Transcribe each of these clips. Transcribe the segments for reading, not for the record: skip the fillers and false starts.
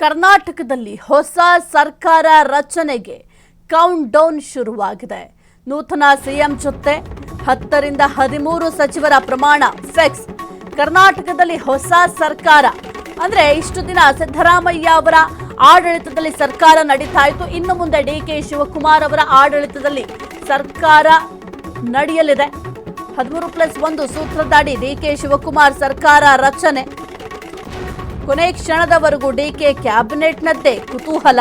ಕರ್ನಾಟಕದಲ್ಲಿ ಹೊಸ ಸರ್ಕಾರ ರಚನೆಗೆ ಕೌಂಟ್ ಡೌನ್ ಶುರುವಾಗಿದೆ. ನೂತನ ಸಿಎಂ ಜೊತೆ 10 ರಿಂದ 13 ಸಚಿವರ ಪ್ರಮಾಣ ಫಿಕ್ಸ್. ಕರ್ನಾಟಕದಲ್ಲಿ ಹೊಸ ಸರ್ಕಾರ ಅಂದ್ರೆ ಇಷ್ಟು ದಿನ ಸಿದ್ದರಾಮಯ್ಯ ಅವರ ಆಡಳಿತದಲ್ಲಿ ಸರ್ಕಾರ ನಡೀತಾ ಇತ್ತು. ಇನ್ನು ಮುಂದೆ ಡಿಕೆ ಶಿವಕುಮಾರ್ ಅವರ ಆಡಳಿತದಲ್ಲಿ ಸರ್ಕಾರ ನಡೆಯಲಿದೆ. 13+1 ಸೂತ್ರದಡಿ ಡಿಕೆ ಶಿವಕುಮಾರ್ ಸರ್ಕಾರ ರಚನೆ. ಕೊನೆ ಕ್ಷಣದವರೆಗೂ ಡಿಕೆ ಕ್ಯಾಬಿನೆಟ್ನದ್ದೇ ಕುತೂಹಲ.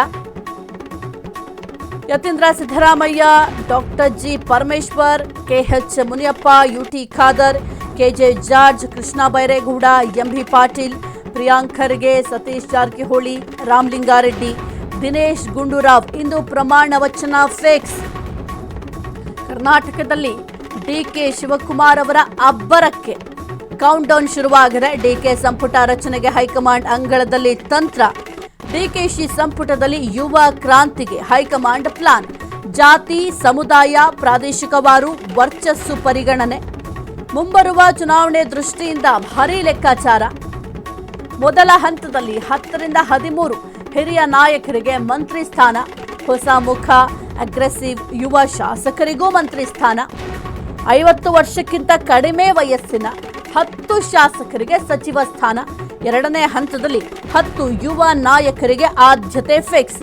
Yathindra Siddaramaiah, doctor G Parameshwar, KH Muniyappa, UT Khader, KJ George, Krishna Byregowda, MB Patil, Priyank Kharge, Satish Jarkiholi, Ramalinga Reddy, Dinesh Gundu Rao ಇಂದು ಪ್ರಮಾಣ ವಚನ ಫಿಕ್ಸ್. ಕರ್ನಾಟಕದಲ್ಲಿ ಡಿಕೆ ಶಿವಕುಮಾರ್ ಅವರ ಅಬ್ಬರಕ್ಕೆ ಕೌಂಟ್ ಡೌನ್ ಶುರುವಾಗಿದೆ. ಡಿಕೆ ಸಂಪುಟ ರಚನೆಗೆ ಹೈಕಮಾಂಡ್ ಅಂಗಳದಲ್ಲಿ ತಂತ್ರ. ಡಿಕೆಶಿ ಸಂಪುಟದಲ್ಲಿ ಯುವ ಕ್ರಾಂತಿಗೆ ಹೈಕಮಾಂಡ್ ಪ್ಲಾನ್. ಜಾತಿ, ಸಮುದಾಯ, ಪ್ರಾದೇಶಿಕವಾರು ವರ್ಚಸ್ಸು ಪರಿಗಣನೆ. ಮುಂಬರುವ ಚುನಾವಣೆ ದೃಷ್ಟಿಯಿಂದ ಭಾರೀ ಲೆಕ್ಕಾಚಾರ. ಮೊದಲ ಹಂತದಲ್ಲಿ 10 ರಿಂದ 13 ಹಿರಿಯ ನಾಯಕರಿಗೆ ಮಂತ್ರಿ ಸ್ಥಾನ. ಹೊಸ ಮುಖ, ಅಗ್ರೆಸಿವ್ ಯುವ ಶಾಸಕರಿಗೂ ಮಂತ್ರಿ ಸ್ಥಾನ. 50 ವರ್ಷಕ್ಕಿಂತ ಕಡಿಮೆ ವಯಸ್ಸಿನ 10 ಶಾಸಕರಿಗೆ ಸಚಿವ ಸ್ಥಾನ. ಎರಡನೇ ಹಂತದಲ್ಲಿ 10 ಯುವ ನಾಯಕರಿಗೆ ಆದ್ಯತೆ ಫಿಕ್ಸ್.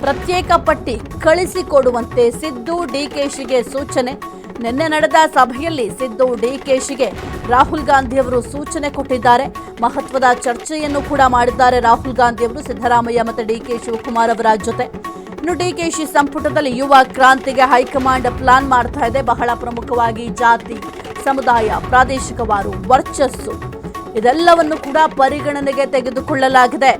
ಪ್ರತ್ಯೇಕ ಪಟ್ಟಿ ಕಳಿಸಿಕೊಡುವಂತೆ ಸಿದ್ದು ಡಿಕೆಶಿಗೆ ಸೂಚನೆ. ನಿನ್ನೆ ನಡೆದ ಸಭೆಯಲ್ಲಿ ಸಿದ್ದು ಡಿಕೆಶಿಗೆ ರಾಹುಲ್ ಗಾಂಧಿ ಅವರು ಸೂಚನೆ ಕೊಟ್ಟಿದ್ದಾರೆ. ಮಹತ್ವದ ಚರ್ಚೆಯನ್ನು ಕೂಡ ಮಾಡಿದ್ದಾರೆ ರಾಹುಲ್ ಗಾಂಧಿ ಅವರು ಸಿದ್ದರಾಮಯ್ಯ ಮತ್ತು ಡಿಕೆ ಶಿವಕುಮಾರ್ ಅವರ ಜೊತೆ. ಇನ್ನು ಡಿಕೆಶಿ ಸಂಪುಟದಲ್ಲಿ ಯುವ ಕ್ರಾಂತಿಗೆ ಹೈಕಮಾಂಡ್ ಪ್ಲಾನ್ ಮಾಡ್ತಾ ಇದೆ. ಬಹಳ ಪ್ರಮುಖವಾಗಿ ಜಾತಿ, ಸಮುದಾಯ, ಪ್ರಾದೇಶಿಕವಾರು ವರ್ಚಸ್ಸು ಇದೆಲ್ಲವನ್ನು ಕೂಡ ಪರಿಗಣನೆಗೆ ತೆಗೆದುಕೊಳ್ಳಲಾಗಿದೆ.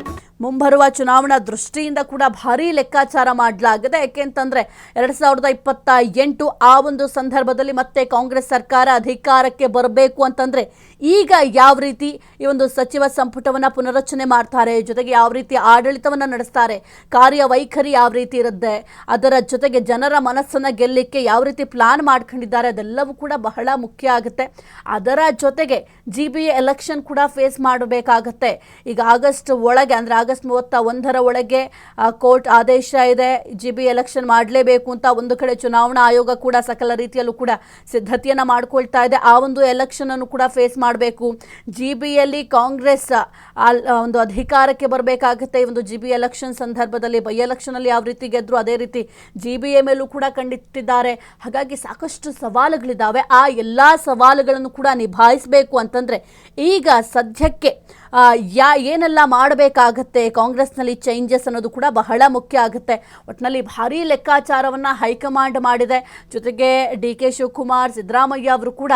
ಮುಂಬರುವ ಚುನಾವಣಾ ದೃಷ್ಟಿಯಿಂದ ಕೂಡ ಭಾರೀ ಲೆಕ್ಕಾಚಾರ ಮಾಡಲಾಗಿದೆ. ಯಾಕೆಂತಂದ್ರೆ 2028 ಆ ಒಂದು ಸಂದರ್ಭದಲ್ಲಿ ಮತ್ತೆ ಕಾಂಗ್ರೆಸ್ ಸರ್ಕಾರ ಅಧಿಕಾರಕ್ಕೆ ಬರಬೇಕು ಅಂತಂದ್ರೆ ಈಗ ಯಾವ ರೀತಿ ಈ ಒಂದು ಸಚಿವ ಸಂಪುಟವನ್ನ ಪುನರಚನೆ ಮಾಡ್ತಾರೆ, ಜೊತೆಗೆ ಯಾವ ರೀತಿ ಆಡಳಿತವನ್ನ ನಡೆಸ್ತಾರೆ, ಕಾರ್ಯವೈಖರಿ ಯಾವ ರೀತಿ ಇರುತ್ತೆ, ಅದರ ಜೊತೆಗೆ ಜನರ ಮನಸ್ಸನ್ನ ಗೆಲ್ಲಿಕ್ಕೆ ಯಾವ ರೀತಿ ಪ್ಲಾನ್ ಮಾಡ್ಕೊಂಡಿದ್ದಾರೆ ಅದೆಲ್ಲವೂ ಕೂಡ ಬಹಳ ಮುಖ್ಯ ಆಗುತ್ತೆ. ಅದರ ಜೊತೆಗೆ GBA ಎಲೆಕ್ಷನ್ ಕೂಡ ಫೇಸ್ ಮಾಡಬೇಕಾಗತ್ತೆ. ಈಗ ಆಗಸ್ಟ್ ಒಳಗೆ ಅಂದ್ರೆ ಆಗಸ್ಟ್ 31ರ ಒಳಗೆ ಕೋರ್ಟ್ ಆದೇಶ ಇದೆ. GBA ಎಲೆಕ್ಷನ್ ಮಾಡಲೇಬೇಕು ಅಂತ ಒಂದು ಕಡೆ ಚುನಾವಣಾ ಆಯೋಗ ಕೂಡ ಸಕಲ ರೀತಿಯಲ್ಲೂ ಕೂಡ ಸಿದ್ಧತೆಯನ್ನ ಮಾಡ್ಕೊಳ್ತಾ ಇದೆ. ಆ ಒಂದು ಎಲೆಕ್ಷನ್ ಅನ್ನು ಕೂಡ ಫೇಸ್ ಮಾಡಬೇಕು. GBಯಲ್ಲಿ ಕಾಂಗ್ರೆಸ್ ಒಂದು ಅಧಿಕಾರಕ್ಕೆ ಬರಬೇಕಾಗುತ್ತೆ. ಈ ಒಂದು GBA ಎಲೆಕ್ಷನ್ ಸಂದರ್ಭದಲ್ಲಿ ಬೈ ಎಲೆಕ್ಷನ್ ಅಲ್ಲಿ ಯಾವ ರೀತಿ ಗೆದ್ರು ಅದೇ ರೀತಿ GBA ಮೇಲೂ ಕೂಡ ಕಂಡಿಟ್ಟಿದ್ದಾರೆ. ಹಾಗಾಗಿ ಸಾಕಷ್ಟು ಸವಾಲುಗಳಿದ್ದಾವೆ. ಆ ಎಲ್ಲಾ ಸವಾಲುಗಳನ್ನು ಕೂಡ ನಿಭಾಯಿಸಬೇಕು ಅಂತಂದ್ರೆ ಈಗ ಸದ್ಯಕ್ಕೆ ಏನೆಲ್ಲ ಮಾಡಬೇಕಾಗತ್ತೆ, ಕಾಂಗ್ರೆಸ್ನಲ್ಲಿ ಚೇಂಜಸ್ ಅನ್ನೋದು ಕೂಡ ಬಹಳ ಮುಖ್ಯ ಆಗುತ್ತೆ. ಒಟ್ಟಿನಲ್ಲಿ ಭಾರೀ ಲೆಕ್ಕಾಚಾರವನ್ನ ಹೈಕಮಾಂಡ್ ಮಾಡಿದೆ. ಜೊತೆಗೆ ಡಿಕೆ ಶಿವಕುಮಾರ್, ಸಿದ್ದರಾಮಯ್ಯ ಅವರು ಕೂಡ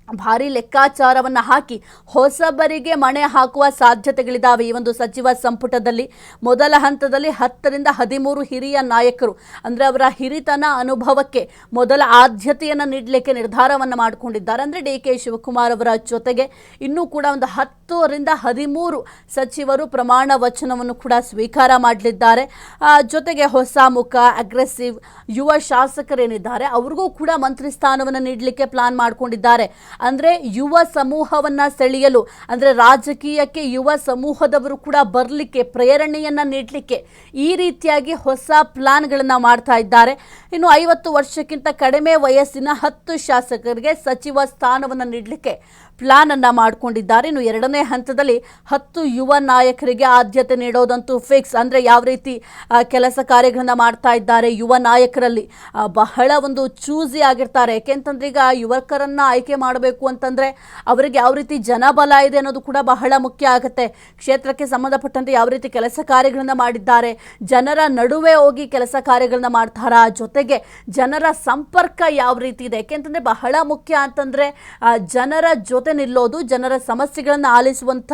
ಭಾರೀ ಲೆಕ್ಕಾಚಾರವನ್ನ ಹಾಕಿ ಹೊಸಬರಿಗೆ ಮಣೆ ಹಾಕುವ ಸಾಧ್ಯತೆಗಳಿದ್ದಾವೆ. ಈ ಒಂದು ಸಚಿವ ಸಂಪುಟದಲ್ಲಿ ಮೊದಲ ಹಂತದಲ್ಲಿ 10 ರಿಂದ 13 ಹಿರಿಯ ನಾಯಕರು ಅಂದ್ರೆ ಅವರ ಹಿರಿತನ ಅನುಭವಕ್ಕೆ ಮೊದಲ ಆದ್ಯತೆಯನ್ನು ನೀಡಲಿಕ್ಕೆ ನಿರ್ಧಾರವನ್ನು ಮಾಡಿಕೊಂಡಿದ್ದಾರೆ. ಅಂದ್ರೆ ಡಿಕೆ ಶಿವಕುಮಾರ್ ಅವರ ಜೊತೆಗೆ ಇನ್ನೂ ಕೂಡ ಒಂದು 10 ರಿಂದ 13 ಸಚಿವರು ಪ್ರಮಾಣ ವಚನವನ್ನು ಕೂಡ ಸ್ವೀಕಾರ ಮಾಡಲಿದ್ದಾರೆ. ಜೊತೆಗೆ ಹೊಸ ಮುಖ, ಅಗ್ರೆಸಿವ್ ಯುವ ಶಾಸಕರೇನಿದ್ದಾರೆ ಅವ್ರಿಗೂ ಕೂಡ ಮಂತ್ರಿ ಸ್ಥಾನವನ್ನು ನೀಡಲಿಕ್ಕೆ ಪ್ಲಾನ್ ಮಾಡಿಕೊಂಡಿದ್ದಾರೆ. ಅಂದ್ರೆ ಯುವ ಸಮೂಹವನ್ನ ಸೆಳೆಯಲು ಅಂದ್ರೆ ರಾಜಕೀಯಕ್ಕೆ ಯುವ ಸಮೂಹದವರು ಕೂಡ ಬರಲಿಕ್ಕೆ ಪ್ರೇರಣೆಯನ್ನ ನೀಡಲಿಕ್ಕೆ ಈ ರೀತಿಯಾಗಿ ಹೊಸ ಪ್ಲಾನ್ಗಳನ್ನ ಮಾಡ್ತಾ ಇದ್ದಾರೆ. ಇನ್ನು 50 ವರ್ಷಕ್ಕಿಂತ ಕಡಿಮೆ ವಯಸ್ಸಿನ 10 ಶಾಸಕರಿಗೆ ಸಚಿವ ಸ್ಥಾನವನ್ನು ನೀಡಲಿಕ್ಕೆ ಪ್ಲಾನ್ ಅನ್ನ ಮಾಡಿಕೊಂಡಿದ್ದಾರೆ. ಇನ್ನು ಎರಡನೇ ಹಂತದಲ್ಲಿ 10 ಯುವ ನಾಯಕರಿಗೆ ಆದ್ಯತೆ ನೀಡೋದಂತೂ ಫಿಕ್ಸ್. ಅಂದ್ರೆ ಯಾವ ರೀತಿ ಕೆಲಸ ಕಾರ್ಯಗಳನ್ನ ಮಾಡ್ತಾ ಇದ್ದಾರೆ ಯುವ ನಾಯಕರಲ್ಲಿ ಬಹಳ ಒಂದು ಚೂಸಿ ಆಗಿರ್ತಾರೆ. ಯಾಕೆಂತಂದ್ರೆ ಈಗ ಯುವಕರನ್ನ ಆಯ್ಕೆ ಮಾಡಬೇಕು ಅಂತಂದ್ರೆ ಅವರಿಗೆ ಯಾವ ರೀತಿ ಜನಬಲ ಇದೆ ಅನ್ನೋದು ಕೂಡ ಬಹಳ ಮುಖ್ಯ ಆಗುತ್ತೆ. ಕ್ಷೇತ್ರಕ್ಕೆ ಸಂಬಂಧಪಟ್ಟಂತೆ ಯಾವ ರೀತಿ ಕೆಲಸ ಕಾರ್ಯಗಳನ್ನ ಮಾಡಿದ್ದಾರೆ, ಜನರ ನಡುವೆ ಹೋಗಿ ಕೆಲಸ ಕಾರ್ಯಗಳನ್ನ ಮಾಡ್ತಾರ, ಜೊತೆಗೆ ಜನರ ಸಂಪರ್ಕ ಯಾವ ರೀತಿ ಇದೆ. ಯಾಕೆಂತಂದ್ರೆ ಬಹಳ ಮುಖ್ಯ ಅಂತಂದ್ರೆ ಜನರ ಜೊತೆ ನಿಲ್ಲೋದು, ಜನರ ಸಮಸ್ಯೆಗಳನ್ನ ಆಲಿಸುವಂತ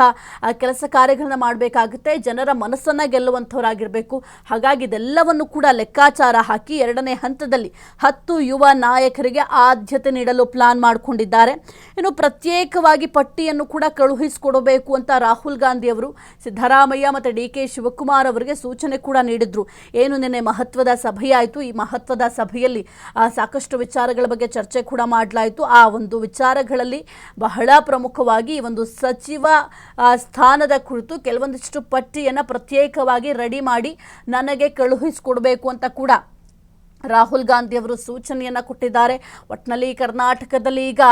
ಕೆಲಸ ಕಾರ್ಯಗಳನ್ನ ಮಾಡಬೇಕಾಗುತ್ತೆ, ಜನರ ಮನಸ್ಸನ್ನ ಗೆಲ್ಲುವಂಥವರಾಗಿರ್ಬೇಕು. ಹಾಗಾಗಿ ಇದೆಲ್ಲವನ್ನು ಕೂಡ ಲೆಕ್ಕಾಚಾರ ಹಾಕಿ ಎರಡನೇ ಹಂತದಲ್ಲಿ 10 ಯುವ ನಾಯಕರಿಗೆ ಆದ್ಯತೆ ನೀಡಲು ಪ್ಲಾನ್ ಮಾಡಿಕೊಂಡಿದ್ದಾರೆ. ಇನ್ನು ಪ್ರತ್ಯೇಕವಾಗಿ ಪಟ್ಟಿಯನ್ನು ಕೂಡ ಕಳುಹಿಸಿಕೊಡಬೇಕು ಅಂತ ರಾಹುಲ್ ಗಾಂಧಿ ಅವರು ಸಿದ್ದರಾಮಯ್ಯ ಮತ್ತು ಡಿಕೆ ಶಿವಕುಮಾರ್ ಅವರಿಗೆ ಸೂಚನೆ ಕೂಡ ನೀಡಿದ್ರು. ಏನು ನಿನ್ನೆ ಮಹತ್ವದ ಸಭೆಯಾಯಿತು. ಈ ಮಹತ್ವದ ಸಭೆಯಲ್ಲಿ ಸಾಕಷ್ಟು ವಿಚಾರಗಳ ಬಗ್ಗೆ ಚರ್ಚೆ ಕೂಡ ಮಾಡಲಾಯಿತು. ಆ ಒಂದು ವಿಚಾರಗಳಲ್ಲಿ ಬಹಳ ಬಹಳ ಪ್ರಮುಖವಾಗಿ ಈ ಒಂದು ಸಚಿವ ಸ್ಥಾನದ ಕುರಿತು ಕೆಲವೊಂದಿಷ್ಟು ಪಟ್ಟಿಯನ್ನು ಪ್ರತ್ಯೇಕವಾಗಿ ರೆಡಿ ಮಾಡಿ ನನಗೆ ಕಳುಹಿಸಿಕೊಡಬೇಕು ಅಂತ ಕೂಡ ರಾಹುಲ್ ಗಾಂಧಿ ಅವರು ಸೂಚನೆಯನ್ನು ಕೊಟ್ಟಿದ್ದಾರೆ. ಒಟ್ಟಿನಲ್ಲಿ ಕರ್ನಾಟಕದಲ್ಲಿ ಈಗ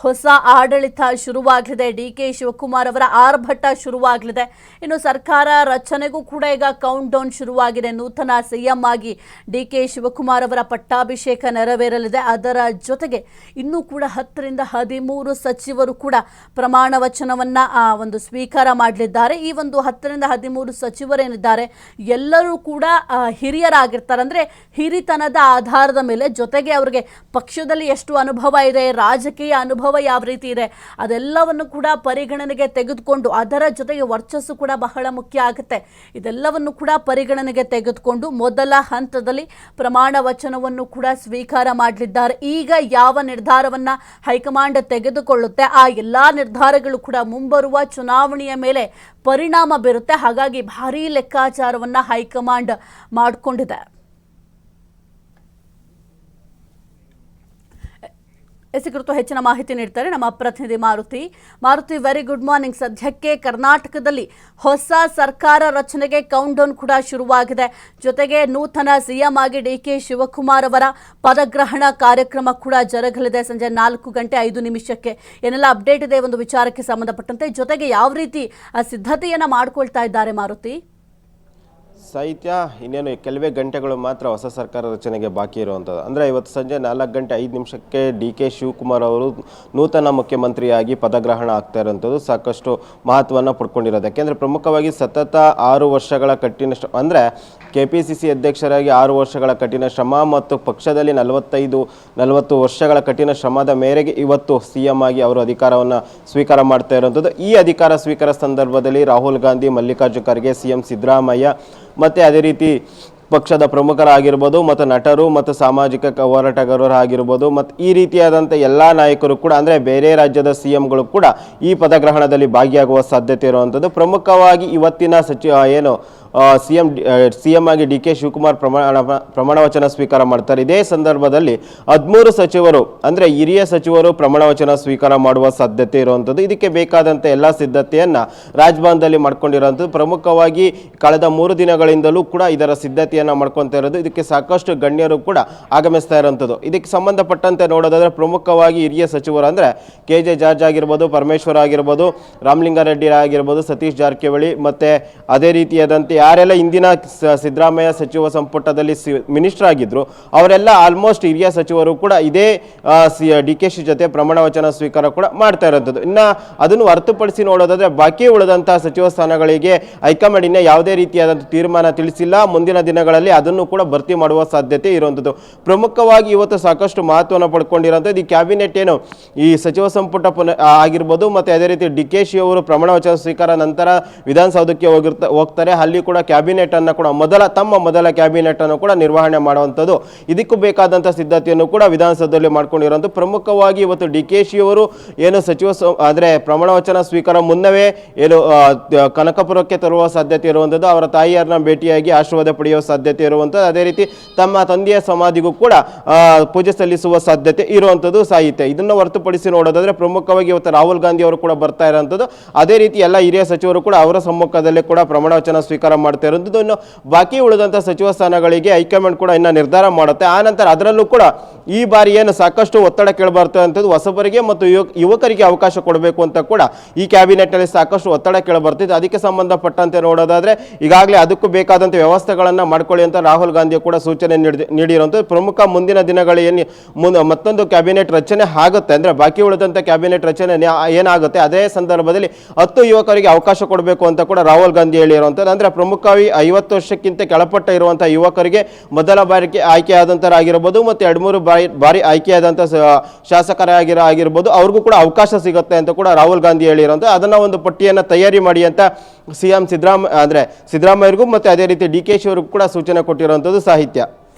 ಹೊಸ ಆಡಳಿತ ಶುರುವಾಗಲಿದೆ. ಡಿ.ಕೆ. ಶಿವಕುಮಾರ್ ಅವರ ಆರ್ಭಟ ಶುರುವಾಗಲಿದೆ. ಇನ್ನು ಸರ್ಕಾರ ರಚನೆಗೂ ಕೂಡ ಈಗ ಕೌಂಟ್ ಡೌನ್ ಶುರುವಾಗಿದೆ. ನೂತನ ಸಿಎಂ ಆಗಿ ಡಿ.ಕೆ. ಶಿವಕುಮಾರ್ ಅವರ ಪಟ್ಟಾಭಿಷೇಕ ನೆರವೇರಲಿದೆ. ಅದರ ಜೊತೆಗೆ ಇನ್ನೂ ಕೂಡ 10 ರಿಂದ 13 ಸಚಿವರು ಕೂಡ ಪ್ರಮಾಣ ವಚನವನ್ನು ಒಂದು ಸ್ವೀಕಾರ ಮಾಡಲಿದ್ದಾರೆ. ಈ ಒಂದು 10 ರಿಂದ 13 ಸಚಿವರೇನಿದ್ದಾರೆ ಎಲ್ಲರೂ ಕೂಡ ಹಿರಿಯರಾಗಿರ್ತಾರೆ. ಅಂದರೆ ಹಿರಿತನದ ಆಧಾರದ ಮೇಲೆ, ಜೊತೆಗೆ ಅವರಿಗೆ ಪಕ್ಷದಲ್ಲಿ ಎಷ್ಟು ಅನುಭವ ಇದೆ, ರಾಜಕೀಯ ಅನುಭವ ಯಾವ ರೀತಿ ಇದೆ ಅದೆಲ್ಲವನ್ನು ಕೂಡ ಪರಿಗಣನೆಗೆ ತೆಗೆದುಕೊಂಡು, ಅದರ ಜೊತೆಗೆ ವರ್ಚಸ್ಸು ಕೂಡ ಬಹಳ ಮುಖ್ಯ ಆಗುತ್ತೆ. ಇದೆಲ್ಲವನ್ನು ಕೂಡ ಪರಿಗಣನೆಗೆ ತೆಗೆದುಕೊಂಡು ಮೊದಲ ಹಂತದಲ್ಲಿ ಪ್ರಮಾಣ ವಚನವನ್ನು ಕೂಡ ಸ್ವೀಕಾರ ಮಾಡಲಿದ್ದಾರೆ. ಈಗ ಯಾವ ನಿರ್ಧಾರವನ್ನ ಹೈಕಮಾಂಡ್ ತೆಗೆದುಕೊಳ್ಳುತ್ತೆ ಆ ಎಲ್ಲಾ ನಿರ್ಧಾರಗಳು ಕೂಡ ಮುಂಬರುವ ಚುನಾವಣೆಯ ಮೇಲೆ ಪರಿಣಾಮ ಬೀರುತ್ತೆ. ಹಾಗಾಗಿ ಭಾರೀ ಲೆಕ್ಕಾಚಾರವನ್ನ ಹೈಕಮಾಂಡ್ ಮಾಡಿಕೊಂಡಿದೆ. ಈ ಕುರಿತು ಹೆಚ್ಚಿನ ಮಾಹಿತಿ ನೀಡ್ತಾರೆ ನಮ್ಮ ಪ್ರತಿನಿಧಿ ಮಾರುತಿ. Very good morning. ಸದ್ಯಕ್ಕೆ ಕರ್ನಾಟಕದಲ್ಲಿ ಹೊಸ ಸರ್ಕಾರ ರಚನೆಗೆ ಕೌಂಟ್ ಡೌನ್ ಕೂಡ ಶುರುವಾಗಿದೆ. ಜೊತೆಗೆ ನೂತನ ಸಿಎಂ ಆಗಿ ಡಿ.ಕೆ. ಶಿವಕುಮಾರ್ ಅವರ ಪದಗ್ರಹಣ ಕಾರ್ಯಕ್ರಮ ಕೂಡ ಜರುಗಲಿದೆ ಸಂಜೆ 4:05. ಏನೆಲ್ಲ ಅಪ್ಡೇಟ್ ಇದೆ ಒಂದು ವಿಚಾರಕ್ಕೆ ಸಂಬಂಧಪಟ್ಟಂತೆ, ಜೊತೆಗೆ ಯಾವ ರೀತಿ ಸಿದ್ಧತೆಯನ್ನ ಮಾಡ್ಕೊಳ್ತಾ ಇದ್ದಾರೆ ಮಾರುತಿ? ಸಾಹಿತ್ಯ ಇನ್ನೇನು ಕೆಲವೇ ಗಂಟೆಗಳು ಮಾತ್ರ ಹೊಸ ಸರ್ಕಾರ ರಚನೆಗೆ ಬಾಕಿ ಇರುವಂಥದ್ದು. ಅಂದರೆ ಇವತ್ತು ಸಂಜೆ 4:05 ಡಿ.ಕೆ. ಶಿವಕುಮಾರ್ ಅವರು ನೂತನ ಮುಖ್ಯಮಂತ್ರಿಯಾಗಿ ಪದಗ್ರಹಣ ಆಗ್ತಾ ಇರೋಂಥದ್ದು ಸಾಕಷ್ಟು ಮಹತ್ವವನ್ನು ಪಡ್ಕೊಂಡಿರೋದು. ಯಾಕೆಂದರೆ ಪ್ರಮುಖವಾಗಿ ಸತತ 6 ವರ್ಷಗಳ ಕಠಿಣ ಅಂದರೆ KPCC ಅಧ್ಯಕ್ಷರಾಗಿ 6 ವರ್ಷಗಳ ಕಠಿಣ ಶ್ರಮ ಮತ್ತು ಪಕ್ಷದಲ್ಲಿ 40 ವರ್ಷಗಳ ಕಠಿಣ ಶ್ರಮದ ಮೇರೆಗೆ ಇವತ್ತು CM ಆಗಿ ಅವರು ಅಧಿಕಾರವನ್ನು ಸ್ವೀಕಾರ ಮಾಡ್ತಾ ಇರೋಂಥದ್ದು. ಈ ಅಧಿಕಾರ ಸ್ವೀಕಾರ ಸಂದರ್ಭದಲ್ಲಿ ರಾಹುಲ್ ಗಾಂಧಿ, ಮಲ್ಲಿಕಾರ್ಜುನ ಖರ್ಗೆ, CM ಸಿದ್ದರಾಮಯ್ಯ ಮತ್ತು ಅದೇ ರೀತಿ ಪಕ್ಷದ ಪ್ರಮುಖರಾಗಿರ್ಬೋದು ಮತ್ತು ನಟರು ಮತ್ತು ಸಾಮಾಜಿಕ ಹೋರಾಟಗಾರರು ಆಗಿರ್ಬೋದು ಮತ್ತು ಈ ರೀತಿಯಾದಂಥ ಎಲ್ಲ ನಾಯಕರು ಕೂಡ ಅಂದರೆ ಬೇರೆ ರಾಜ್ಯದ CMಗಳು ಕೂಡ ಈ ಪದಗ್ರಹಣದಲ್ಲಿ ಭಾಗಿಯಾಗುವ ಸಾಧ್ಯತೆ ಇರುವಂಥದ್ದು. ಪ್ರಮುಖವಾಗಿ ಇವತ್ತಿನ CM ಆಗಿ ಡಿ.ಕೆ. ಶಿವಕುಮಾರ್ ಪ್ರಮಾಣ ವಚನ ಸ್ವೀಕಾರ ಮಾಡ್ತಾರೆ. ಇದೇ ಸಂದರ್ಭದಲ್ಲಿ 13 ಸಚಿವರು ಅಂದರೆ ಹಿರಿಯ ಸಚಿವರು ಪ್ರಮಾಣ ವಚನ ಸ್ವೀಕಾರ ಮಾಡುವ ಸಾಧ್ಯತೆ ಇರುವಂಥದ್ದು. ಇದಕ್ಕೆ ಬೇಕಾದಂಥ ಎಲ್ಲ ಸಿದ್ಧತೆಯನ್ನು ರಾಜಭವನದಲ್ಲಿ ಮಾಡ್ಕೊಂಡಿರೋಂಥದ್ದು. ಪ್ರಮುಖವಾಗಿ ಕಳೆದ 3 ದಿನಗಳಿಂದಲೂ ಕೂಡ ಇದರ ಸಿದ್ಧತೆಯನ್ನು ಮಾಡ್ಕೊತಾ ಇರೋದು. ಇದಕ್ಕೆ ಸಾಕಷ್ಟು ಗಣ್ಯರು ಕೂಡ ಆಗಮಿಸ್ತಾ ಇರೋಂಥದ್ದು. ಇದಕ್ಕೆ ಸಂಬಂಧಪಟ್ಟಂತೆ ನೋಡೋದಾದರೆ ಪ್ರಮುಖವಾಗಿ ಹಿರಿಯ ಸಚಿವರು ಅಂದರೆ KJ ಜಾರ್ಜ್ ಆಗಿರ್ಬೋದು, ಪರಮೇಶ್ವರ್ ಆಗಿರ್ಬೋದು, ರಾಮಲಿಂಗಾರೆಡ್ಡಿ ಆಗಿರ್ಬೋದು, ಸತೀಶ್ ಜಾರಕಿಹೊಳಿ ಮತ್ತು ಅದೇ ರೀತಿಯಾದಂತೆ ಯಾರೆಲ್ಲ ಇಂದಿನ ಸಿದ್ದರಾಮಯ್ಯ ಸಚಿವ ಸಂಪುಟದಲ್ಲಿ ಮಿನಿಸ್ಟರ್ ಆಗಿದ್ರು ಅವರೆಲ್ಲ ಆಲ್ಮೋಸ್ಟ್ ಹಿರಿಯ ಸಚಿವರು ಕೂಡ ಇದೇ DKC ಜೊತೆ ಪ್ರಮಾಣ ವಚನ ಸ್ವೀಕಾರ ಕೂಡ ಮಾಡ್ತಾ ಇರೋಂಥದ್ದು. ಇನ್ನು ಅದನ್ನು ಹೊರತುಪಡಿಸಿ ನೋಡೋದಾದ್ರೆ ಬಾಕಿ ಉಳಿದಂತಹ ಸಚಿವ ಸ್ಥಾನಗಳಿಗೆ ಹೈಕಮಾಂಡ್ ಇನ್ನೂ ಯಾವುದೇ ರೀತಿಯಾದಂಥ ತೀರ್ಮಾನ ತಿಳಿಸಿಲ್ಲ. ಮುಂದಿನ ದಿನಗಳಲ್ಲಿ ಅದನ್ನು ಕೂಡ ಭರ್ತಿ ಮಾಡುವ ಸಾಧ್ಯತೆ ಇರುವಂಥದ್ದು. ಪ್ರಮುಖವಾಗಿ ಇವತ್ತು ಸಾಕಷ್ಟು ಮಹತ್ವವನ್ನು ಪಡ್ಕೊಂಡಿರೋಂಥದ್ದು ಈ ಕ್ಯಾಬಿನೆಟ್ ಏನು ಈ ಸಚಿವ ಸಂಪುಟ ಆಗಿರ್ಬೋದು ಮತ್ತು ಅದೇ ರೀತಿ DKC ಅವರು ಪ್ರಮಾಣ ವಚನ ಸ್ವೀಕಾರ ನಂತರ ವಿಧಾನಸೌಧಕ್ಕೆ ಹೋಗ್ತಾರೆ. ಅಲ್ಲಿ ಕೂಡ ಕ್ಯಾಬಿನೆಟ್ ಅನ್ನು ಕೂಡ ತಮ್ಮ ಮೊದಲ ಕ್ಯಾಬಿನೆಟ್ ಅನ್ನು ಕೂಡ ನಿರ್ವಹಣೆ ಮಾಡುವಂಥದ್ದು. ಇದಕ್ಕೂ ಬೇಕಾದಂಥ ಸಿದ್ಧತೆಯನ್ನು ಕೂಡ ವಿಧಾನಸೌಧದಲ್ಲಿ ಮಾಡ್ಕೊಂಡಿರುವಂಥ. ಪ್ರಮುಖವಾಗಿ ಇವತ್ತು DKC ಅವರು ಏನು ಸಚಿವ ಅಂದರೆ ಪ್ರಮಾಣ ವಚನ ಸ್ವೀಕಾರ ಮುನ್ನವೇ ಏನು ಕನಕಪುರಕ್ಕೆ ತರುವ ಸಾಧ್ಯತೆ ಇರುವಂಥದ್ದು. ಅವರ ತಾಯಿಯರನ್ನ ಭೇಟಿಯಾಗಿ ಆಶೀರ್ವಾದ ಪಡೆಯುವ ಸಾಧ್ಯತೆ ಇರುವಂಥದ್ದು. ಅದೇ ರೀತಿ ತಮ್ಮ ತಂದೆಯ ಸಮಾಧಿಗೂ ಕೂಡ ಪೂಜೆ ಸಲ್ಲಿಸುವ ಸಾಧ್ಯತೆ ಇರುವಂಥದ್ದು ಸಾಹಿತ್ಯ. ಇದನ್ನು ಹೊರತುಪಡಿಸಿ ನೋಡೋದಾದ್ರೆ ಪ್ರಮುಖವಾಗಿ ಇವತ್ತು ರಾಹುಲ್ ಗಾಂಧಿ ಅವರು ಕೂಡ ಬರ್ತಾ ಇರುವಂಥದ್ದು. ಅದೇ ರೀತಿ ಎಲ್ಲ ಹಿರಿಯ ಸಚಿವರು ಕೂಡ ಅವರ ಸಮ್ಮುಖದಲ್ಲೇ ಕೂಡ ಪ್ರಮಾಣ ವಚನ ಸ್ವೀಕಾರ ಮಾಡ್ತಾ ಇರುವಂಥದ್ದು. ಇನ್ನು ಬಾಕಿ ಉಳಿದಂಥ ಸಚಿವ ಸ್ಥಾನಗಳಿಗೆ ಹೈಕಮಾಂಡ್ ಕೂಡ ಇನ್ನು ನಿರ್ಧಾರ ಮಾಡುತ್ತೆ. ಆ ನಂತರ ಅದರಲ್ಲೂ ಕೂಡ ಈ ಬಾರಿ ಏನು ಸಾಕಷ್ಟು ಒತ್ತಡ ಕೇಳಬರ್ತಂಥದ್ದು ಹೊಸಬರಿಗೆ ಮತ್ತು ಯುವಕರಿಗೆ ಅವಕಾಶ ಕೊಡಬೇಕು ಅಂತ ಕೂಡ ಈ ಕ್ಯಾಬಿನೆಟ್ನಲ್ಲಿ ಸಾಕಷ್ಟು ಒತ್ತಡ ಕೇಳಬರ್ತಿದೆ. ಅದಕ್ಕೆ ಸಂಬಂಧಪಟ್ಟಂತೆ ನೋಡೋದಾದ್ರೆ ಈಗಾಗಲೇ ಅದಕ್ಕೂ ಬೇಕಾದಂಥ ವ್ಯವಸ್ಥೆಗಳನ್ನು ಮಾಡ್ಕೊಳ್ಳಿ ಅಂತ ರಾಹುಲ್ ಗಾಂಧಿ ಕೂಡ ಸೂಚನೆ ನೀಡಿರುವಂಥದ್ದು. ಪ್ರಮುಖ ಮುಂದಿನ ದಿನಗಳಲ್ಲಿ ಮತ್ತೊಂದು ಕ್ಯಾಬಿನೆಟ್ ರಚನೆ ಆಗುತ್ತೆ ಅಂದರೆ ಬಾಕಿ ಉಳಿದಂಥ ಕ್ಯಾಬಿನೆಟ್ ರಚನೆ ಏನಾಗುತ್ತೆ ಅದೇ ಸಂದರ್ಭದಲ್ಲಿ 10 ಯುವಕರಿಗೆ ಅವಕಾಶ ಕೊಡಬೇಕು ಅಂತ ಕೂಡ ರಾಹುಲ್ ಗಾಂಧಿ ಹೇಳಿರುವಂಥದ್ದು. ಅಂದರೆ ಪ್ರಮುಖವಾಗಿ 50 ವರ್ಷಕ್ಕಿಂತ ಕೆಳಪಟ್ಟ ಇರುವಂಥ ಯುವಕರಿಗೆ ಮೊದಲ ಬಾರಿಗೆ ಆಯ್ಕೆಯಾದಂಥರಾಗಿರ್ಬೋದು ಮತ್ತು 2-3 ಬಾರಿ ಆಯ್ಕೆಯಾದಂಥ ಶಾಸಕರಾಗಿರ್ಬೋದು ಅವ್ರಿಗೂ ಕೂಡ ಅವಕಾಶ ಸಿಗುತ್ತೆ ಅಂತ ಕೂಡ ರಾಹುಲ್ ಗಾಂಧಿ ಹೇಳಿರುವಂಥ. ಅದನ್ನು ಒಂದು ಪಟ್ಟಿಯನ್ನು ತಯಾರಿ ಮಾಡಿ ಅಂತ CM ಸಿದ್ದರಾಮಯ್ಯರಿಗೂ ಮತ್ತು ಅದೇ ರೀತಿ DKC ಅವ್ರಿಗೂ ಕೂಡ ಸೂಚನೆ ಕೊಟ್ಟಿರುವಂಥದ್ದು ಸಾಹಿತ್ಯ.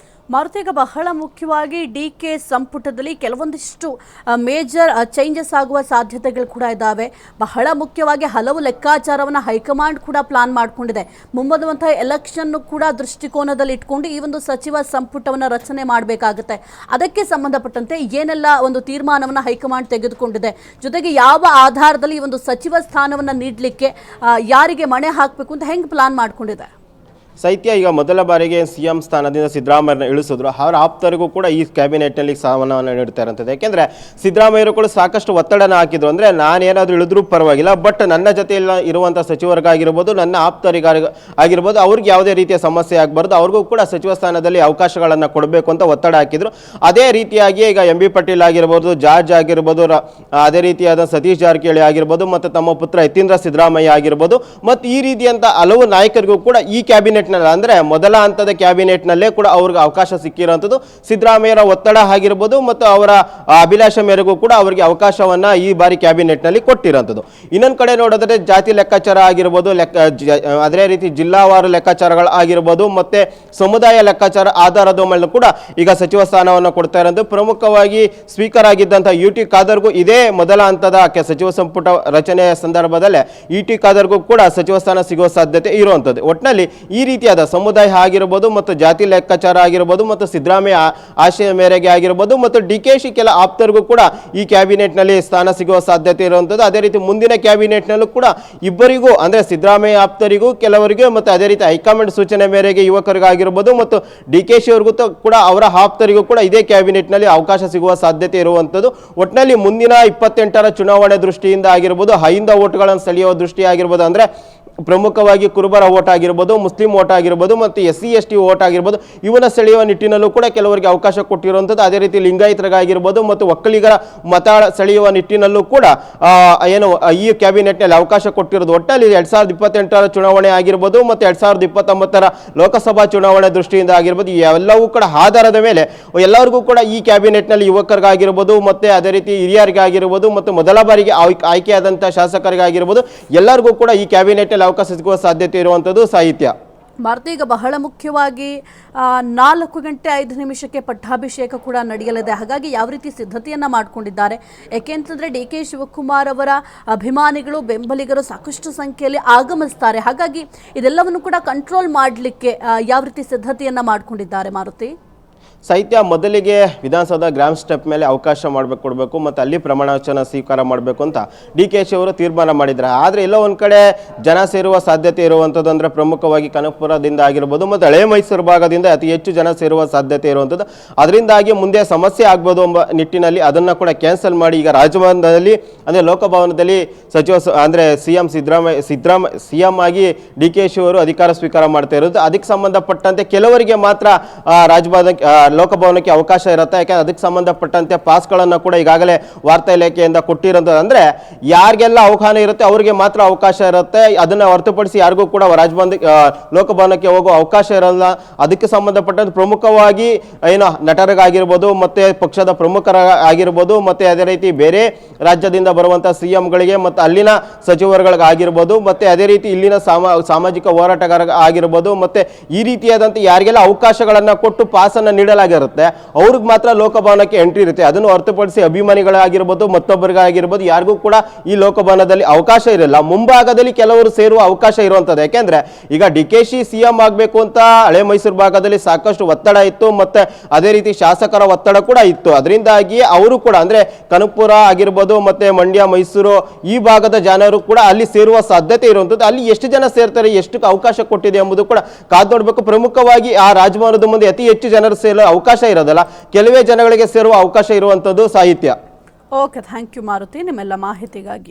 ಮಾರುತಿ, ಈಗ ಬಹಳ ಮುಖ್ಯವಾಗಿ ಡಿಕೆ ಸಂಪುಟದಲ್ಲಿ ಕೆಲವೊಂದಿಷ್ಟು ಮೇಜರ್ ಚೇಂಜಸ್ ಆಗುವ ಸಾಧ್ಯತೆಗಳು ಕೂಡ ಇದ್ದಾವೆ. ಬಹಳ ಮುಖ್ಯವಾಗಿ ಹಲವು ಲೆಕ್ಕಾಚಾರವನ್ನು ಹೈಕಮಾಂಡ್ ಕೂಡ ಪ್ಲಾನ್ ಮಾಡಿಕೊಂಡಿದೆ. ಮುಂಬರುವಂತಹ ಎಲೆಕ್ಷನ್ ಕೂಡ ದೃಷ್ಟಿಕೋನದಲ್ಲಿ ಇಟ್ಕೊಂಡು ಈ ಒಂದು ಸಚಿವ ಸಂಪುಟವನ್ನು ರಚನೆ ಮಾಡಬೇಕಾಗುತ್ತೆ. ಅದಕ್ಕೆ ಸಂಬಂಧಪಟ್ಟಂತೆ ಏನೆಲ್ಲ ಒಂದು ತೀರ್ಮಾನವನ್ನು ಹೈಕಮಾಂಡ್ ತೆಗೆದುಕೊಂಡಿದೆ, ಜೊತೆಗೆ ಯಾವ ಆಧಾರದಲ್ಲಿ ಈ ಒಂದು ಸಚಿವ ಸ್ಥಾನವನ್ನು ನೀಡಲಿಕ್ಕೆ ಯಾರಿಗೆ ಮಣೆ ಹಾಕಬೇಕು ಅಂತ ಹೆಂಗೆ ಪ್ಲಾನ್ ಮಾಡಿಕೊಂಡಿದೆ? ಸೈತ್ಯ ಈಗ ಮೊದಲ ಬಾರಿಗೆ ಸಿಎಂ ಸ್ಥಾನದಿಂದ ಸಿದ್ದರಾಮಯ್ಯನ ಇಳಿಸಿದ್ರು. ಅವರ ಆಪ್ತರಿಗೂ ಕೂಡ ಈ ಕ್ಯಾಬಿನೆಟ್ನಲ್ಲಿ ಸ್ಥಾನವನ್ನು ನೀಡ್ತಾ ಇರುತ್ತದೆ. ಯಾಕೆಂದರೆ ಸಿದ್ದರಾಮಯ್ಯರು ಕೂಡ ಸಾಕಷ್ಟು ಒತ್ತಡನ ಹಾಕಿದ್ರು. ಅಂದರೆ ನಾನೇನಾದರೂ ಇಳಿದ್ರೂ ಪರವಾಗಿಲ್ಲ, ಬಟ್ ನನ್ನ ಜೊತೆಯಲ್ಲಿ ಇರುವಂಥ ಸಚಿವರಿಗಾಗಿರ್ಬೋದು, ನನ್ನ ಆಪ್ತರಿಗಾಗಿರ್ಬೋದು, ಅವ್ರಿಗೆ ಯಾವುದೇ ರೀತಿಯ ಸಮಸ್ಯೆ ಆಗಬಾರ್ದು, ಅವ್ರಿಗೂ ಕೂಡ ಸಚಿವ ಸ್ಥಾನದಲ್ಲಿ ಅವಕಾಶಗಳನ್ನು ಕೊಡಬೇಕು ಅಂತ ಒತ್ತಡ ಹಾಕಿದ್ರು. ಅದೇ ರೀತಿಯಾಗಿ ಈಗ ಎಂ ಬಿ ಪಾಟೀಲ್ ಆಗಿರ್ಬೋದು, ಜಾರ್ಜ್ ಆಗಿರ್ಬೋದು, ಅದೇ ರೀತಿಯಾದ ಸತೀಶ್ ಜಾರಕಿಹೊಳಿ ಆಗಿರ್ಬೋದು, ಮತ್ತು ತಮ್ಮ ಪುತ್ರ ಯತೀಂದ್ರ ಸಿದ್ದರಾಮಯ್ಯ ಆಗಿರ್ಬೋದು, ಮತ್ತು ಈ ರೀತಿಯಂಥ ಹಲವು ನಾಯಕರಿಗೂ ಕೂಡ ಈ ಕ್ಯಾಬಿನೆಟ್ ಅಂದ್ರೆ ಮೊದಲ ಹಂತದ ಕ್ಯಾಬಿನೆಟ್ ನಲ್ಲೇ ಕೂಡ ಅವ್ರಿಗೆ ಅವಕಾಶ ಸಿಕ್ಕಿರುವಂಥದ್ದು. ಸಿದ್ದರಾಮಯ್ಯರ ಒತ್ತಡ ಆಗಿರ್ಬೋದು ಮತ್ತು ಅವರ ಅಭಿಲಾಷೆ ಮೇರೆಗೂ ಕೂಡ ಅವರಿಗೆ ಅವಕಾಶವನ್ನ ಈ ಬಾರಿ ಕ್ಯಾಬಿನೆಟ್ ನಲ್ಲಿ ಕೊಟ್ಟಿರುವಂಥದ್ದು. ಇನ್ನೊಂದು ಕಡೆ ನೋಡಿದ್ರೆ ಜಾತಿ ಲೆಕ್ಕಾಚಾರ ಆಗಿರ್ಬೋದು, ಅದೇ ರೀತಿ ಜಿಲ್ಲಾವಾರು ಲೆಕ್ಕಾಚಾರಗಳು ಆಗಿರ್ಬೋದು, ಮತ್ತೆ ಸಮುದಾಯ ಲೆಕ್ಕಾಚಾರ ಆಧಾರದ ಮೇಲೆ ಕೂಡ ಈಗ ಸಚಿವ ಸ್ಥಾನವನ್ನು ಕೊಡ್ತಾ ಇರೋದು. ಪ್ರಮುಖವಾಗಿ ಸ್ಪೀಕರ್ ಆಗಿದ್ದಂತಹ ಯು ಟಿ ಖಾದರ್ಗೂ ಇದೇ ಮೊದಲ ಹಂತದ ಸಚಿವ ಸಂಪುಟ ರಚನೆಯ ಸಂದರ್ಭದಲ್ಲೇ ಯು ಟಿ ಖಾದರ್ಗೂ ಕೂಡ ಸಚಿವ ಸ್ಥಾನ ಸಿಗುವ ಸಾಧ್ಯತೆ ಇರುವಂಥದ್ದು. ಒಟ್ಟಿನಲ್ಲಿ ಈ ರೀತಿಯಾದ ಸಮುದಾಯ ಆಗಿರಬಹುದು ಮತ್ತು ಜಾತಿ ಲೆಕ್ಕಾಚಾರ ಆಗಿರಬಹುದು ಮತ್ತು ಸಿದ್ದರಾಮಯ್ಯ ಆಶಯ ಮೇರೆಗೆ ಆಗಿರಬಹುದು ಮತ್ತು ಡಿಕೆಶಿ ಕೆಲ ಆಪ್ತರಿಗೂ ಕೂಡ ಈ ಕ್ಯಾಬಿನೆಟ್ ನಲ್ಲಿ ಸ್ಥಾನ ಸಿಗುವ ಸಾಧ್ಯತೆ ಇರುವಂಥದ್ದು. ಅದೇ ರೀತಿ ಮುಂದಿನ ಕ್ಯಾಬಿನೆಟ್ ನಲ್ಲೂ ಕೂಡ ಇಬ್ಬರಿಗೂ ಅಂದ್ರೆ ಸಿದ್ದರಾಮಯ್ಯ ಆಪ್ತರಿಗೂ ಕೆಲವರಿಗೆ ಮತ್ತು ಅದೇ ರೀತಿ ಹೈಕಮಾಂಡ್ ಸೂಚನೆ ಮೇರೆಗೆ ಯುವಕರಿಗಾಗಿರ್ಬೋದು ಮತ್ತು ಡಿಕೆಶಿ ಅವ್ರಿಗೂ ಕೂಡ ಅವರ ಆಪ್ತರಿಗೂ ಕೂಡ ಇದೇ ಕ್ಯಾಬಿನೆಟ್ ನಲ್ಲಿ ಅವಕಾಶ ಸಿಗುವ ಸಾಧ್ಯತೆ ಇರುವಂಥದ್ದು. ಒಟ್ಟಿನಲ್ಲಿ ಮುಂದಿನ 28ರ ಚುನಾವಣೆ ದೃಷ್ಟಿಯಿಂದ ಆಗಿರ್ಬೋದು, ಹೈಂದ ಓಟ್ಗಳನ್ನು ಸೆಳೆಯುವ ದೃಷ್ಟಿ ಆಗಿರ್ಬೋದು, ಅಂದ್ರೆ ಪ್ರಮುಖವಾಗಿ ಕುರುಬರ ಓಟ್ ಆಗಿರ್ಬೋದು, ಮುಸ್ಲಿಂ ಓಟ್ ಆಗಿರ್ಬೋದು ಮತ್ತು SC ST ಓಟ್ ಆಗಿರ್ಬೋದು, ಇವನ್ನ ಸೆಳೆಯುವ ನಿಟ್ಟಿನಲ್ಲೂ ಕೂಡ ಕೆಲವರಿಗೆ ಅವಕಾಶ ಕೊಟ್ಟಿರುವಂಥದ್ದು. ಅದೇ ರೀತಿ ಲಿಂಗಾಯತರಿಗಾಗಿರ್ಬೋದು ಮತ್ತು ಒಕ್ಕಲಿಗರ ಮತ ಸೆಳೆಯುವ ನಿಟ್ಟಿನಲ್ಲೂ ಕೂಡ ಈ ಕ್ಯಾಬಿನೆಟ್ನಲ್ಲಿ ಅವಕಾಶ ಕೊಟ್ಟಿರೋದು. ಒಟ್ಟಲ್ಲಿ 2028ರ ಚುನಾವಣೆ ಆಗಿರ್ಬೋದು ಮತ್ತು 2029ರ ಲೋಕಸಭಾ ಚುನಾವಣೆ ದೃಷ್ಟಿಯಿಂದ ಆಗಿರ್ಬೋದು, ಎಲ್ಲವೂ ಕೂಡ ಆಧಾರದ ಮೇಲೆ ಎಲ್ಲರಿಗೂ ಕೂಡ ಈ ಕ್ಯಾಬಿನೆಟ್ನಲ್ಲಿ ಯುವಕರಿಗಾಗಿರ್ಬೋದು ಮತ್ತು ಅದೇ ರೀತಿ ಹಿರಿಯರಿಗಾಗಿರ್ಬೋದು ಮತ್ತು ಮೊದಲ ಬಾರಿಗೆ ಆಯ್ಕೆಯಾದಂಥ ಶಾಸಕರಿಗಾಗಿರ್ಬೋದು ಎಲ್ಲರಿಗೂ ಕೂಡ ಈ ಕ್ಯಾಬಿನೆಟ್ ಅವಕಾಶ ಸಿಗುವ ಸಾಧ್ಯತೆ ಇರುವಂಥದ್ದು. ಸಾಹಿತ್ಯ ಭಾರತಿ, ಈಗ ಬಹಳ ಮುಖ್ಯವಾಗಿ 4:05 ಪಟ್ಟಾಭಿಷೇಕ ಕೂಡ ನಡೆಯಲಿದೆ. ಹಾಗಾಗಿ ಯಾವ ರೀತಿ ಸಿದ್ಧತೆಯನ್ನ ಮಾಡಿಕೊಂಡಿದ್ದಾರೆ? ಯಾಕೆಂತಂದ್ರೆ DK ಶಿವಕುಮಾರ್ ಅವರ ಅಭಿಮಾನಿಗಳು, ಬೆಂಬಲಿಗರು ಸಾಕಷ್ಟು ಸಂಖ್ಯೆಯಲ್ಲಿ ಆಗಮಿಸ್ತಾರೆ. ಹಾಗಾಗಿ ಇದೆಲ್ಲವನ್ನು ಕೂಡ ಕಂಟ್ರೋಲ್ ಮಾಡಲಿಕ್ಕೆ ಯಾವ ರೀತಿ ಸಿದ್ಧತೆಯನ್ನ ಮಾಡಿಕೊಂಡಿದ್ದಾರೆ ಮಾರುತಿ? ಸಾಹಿತ್ಯ ಮೊದಲಿಗೆ ವಿಧಾನಸೌಧ ಗ್ರಾಮ್ ಸ್ಟೆಪ್ ಮೇಲೆ ಅವಕಾಶ ಕೊಡಬೇಕು ಮತ್ತು ಅಲ್ಲಿ ಪ್ರಮಾಣ ವಚನ ಸ್ವೀಕಾರ ಮಾಡಬೇಕು ಅಂತ DKಶಿ ಅವರು ತೀರ್ಮಾನ ಮಾಡಿದ್ದಾರೆ. ಆದರೆ ಎಲ್ಲೋ ಒಂದು ಕಡೆ ಜನ ಸೇರುವ ಸಾಧ್ಯತೆ ಇರುವಂಥದ್ದು ಅಂದರೆ ಪ್ರಮುಖವಾಗಿ ಕನಕಪುರದಿಂದ ಆಗಿರ್ಬೋದು ಮತ್ತು ಹಳೆ ಮೈಸೂರು ಭಾಗದಿಂದ ಅತಿ ಹೆಚ್ಚು ಜನ ಸೇರುವ ಸಾಧ್ಯತೆ ಇರುವಂಥದ್ದು. ಅದರಿಂದಾಗಿ ಮುಂದೆ ಸಮಸ್ಯೆ ಆಗ್ಬೋದು ಎಂಬ ನಿಟ್ಟಿನಲ್ಲಿ ಅದನ್ನು ಕೂಡ ಕ್ಯಾನ್ಸಲ್ ಮಾಡಿ ಈಗ ರಾಜಭವನದಲ್ಲಿ ಅಂದರೆ ಲೋಕಭವನದಲ್ಲಿ ಸಚಿವ ಅಂದರೆ ಸಿಎಂ ಆಗಿ DKಶಿ ಅವರು ಅಧಿಕಾರ ಸ್ವೀಕಾರ ಮಾಡ್ತಾ ಇರೋದು. ಅದಕ್ಕೆ ಸಂಬಂಧಪಟ್ಟಂತೆ ಕೆಲವರಿಗೆ ಮಾತ್ರ ಲೋಕಭವನಕ್ಕೆ ಅವಕಾಶ ಇರುತ್ತೆ. ಯಾಕೆಂದ್ರೆ ಅದಕ್ಕೆ ಸಂಬಂಧಪಟ್ಟಂತೆ ಪಾಸ್ಗಳನ್ನು ಕೂಡ ಈಗಾಗಲೇ ವಾರ್ತಾ ಇಲಾಖೆಯಿಂದ ಕೊಟ್ಟಿರೋದು. ಅಂದ್ರೆ ಯಾರಿಗೆಲ್ಲ ಆಹ್ವಾನ ಇರುತ್ತೆ ಅವರಿಗೆ ಮಾತ್ರ ಅವಕಾಶ ಇರುತ್ತೆ. ಅದನ್ನ ಹೊರತುಪಡಿಸಿ ಯಾರಿಗೂ ಕೂಡ ಲೋಕಭವನಕ್ಕೆ ಹೋಗುವ ಅವಕಾಶ ಇರಲ್ಲ. ಅದಕ್ಕೆ ಸಂಬಂಧಪಟ್ಟಂತೆ ಪ್ರಮುಖವಾಗಿ ನಟರಿಗಾಗಿರ್ಬೋದು ಮತ್ತೆ ಪಕ್ಷದ ಪ್ರಮುಖರ ಆಗಿರ್ಬೋದು ಮತ್ತೆ ಅದೇ ರೀತಿ ಬೇರೆ ರಾಜ್ಯದಿಂದ ಬರುವಂತಹ CMಗಳಿಗೆ ಮತ್ತು ಅಲ್ಲಿನ ಸಚಿವರುಗಳಿಗಾಗಿರ್ಬೋದು ಮತ್ತೆ ಅದೇ ರೀತಿ ಇಲ್ಲಿನ ಸಾಮಾಜಿಕ ಹೋರಾಟಗಾರ ಆಗಿರ್ಬೋದು ಮತ್ತೆ ಈ ರೀತಿಯಾದಂಥ ಯಾರಿಗೆಲ್ಲ ಅವಕಾಶಗಳನ್ನ ಕೊಟ್ಟು ಪಾಸನ್ನು ನೀಡಲಾಗಿರುತ್ತೆ ಅವ್ರಿಗೆ ಮಾತ್ರ ಲೋಕಭವನಕ್ಕೆ ಎಂಟ್ರಿ ಇರುತ್ತೆ. ಅದನ್ನು ಹೊರತುಪಡಿಸಿ ಅಭಿಮಾನಿಗಳಾಗಿರ್ಬೋದು ಮತ್ತೊಬ್ಬರಿಗಾಗಿರ್ಬೋದು ಯಾರಿಗೂ ಕೂಡ ಈ ಲೋಕಭವನದಲ್ಲಿ ಅವಕಾಶ ಇರಲ್ಲ. ಮುಂಭಾಗದಲ್ಲಿ ಕೆಲವರು ಸೇರುವ ಅವಕಾಶ ಇರುವಂಥದ್ದು. ಯಾಕೆಂದ್ರೆ ಈಗ DKಶಿ CM ಆಗಬೇಕು ಅಂತ ಹಳೆ ಮೈಸೂರು ಭಾಗದಲ್ಲಿ ಸಾಕಷ್ಟು ಒತ್ತಡ ಇತ್ತು ಮತ್ತೆ ಅದೇ ರೀತಿ ಶಾಸಕರ ಒತ್ತಡ ಕೂಡ ಇತ್ತು. ಅದರಿಂದಾಗಿ ಅವರು ಕೂಡ ಅಂದ್ರೆ ಕನಕಪುರ ಆಗಿರ್ಬೋದು ಮತ್ತೆ ಮಂಡ್ಯ, ಮೈಸೂರು ಈ ಭಾಗದ ಜನರು ಕೂಡ ಅಲ್ಲಿ ಸೇರುವ ಸಾಧ್ಯತೆ ಇರುವಂಥದ್ದು. ಅಲ್ಲಿ ಎಷ್ಟು ಜನ ಸೇರ್ತಾರೆ, ಎಷ್ಟು ಅವಕಾಶ ಕೊಟ್ಟಿದೆ ಎಂಬುದು ಕೂಡ ಕಾದು ನೋಡಬೇಕು. ಪ್ರಮುಖವಾಗಿ ಆ ರಾಜಭವನದ ಮುಂದೆ ಅತಿ ಹೆಚ್ಚು ಜನರು ಸೇರುವ ಅವಕಾಶ ಇರೋದಲ್ಲ, ಕೆಲವೇ ಜನಗಳಿಗೆ ಸೇರುವ ಅವಕಾಶ ಇರುವಂಥದ್ದು. ಸಾಹಿತ್ಯ. ಓಕೆ, ಥ್ಯಾಂಕ್ ಯು ಮಾರುತಿ ನಿಮ್ಮೆಲ್ಲ ಮಾಹಿತಿಗಾಗಿ.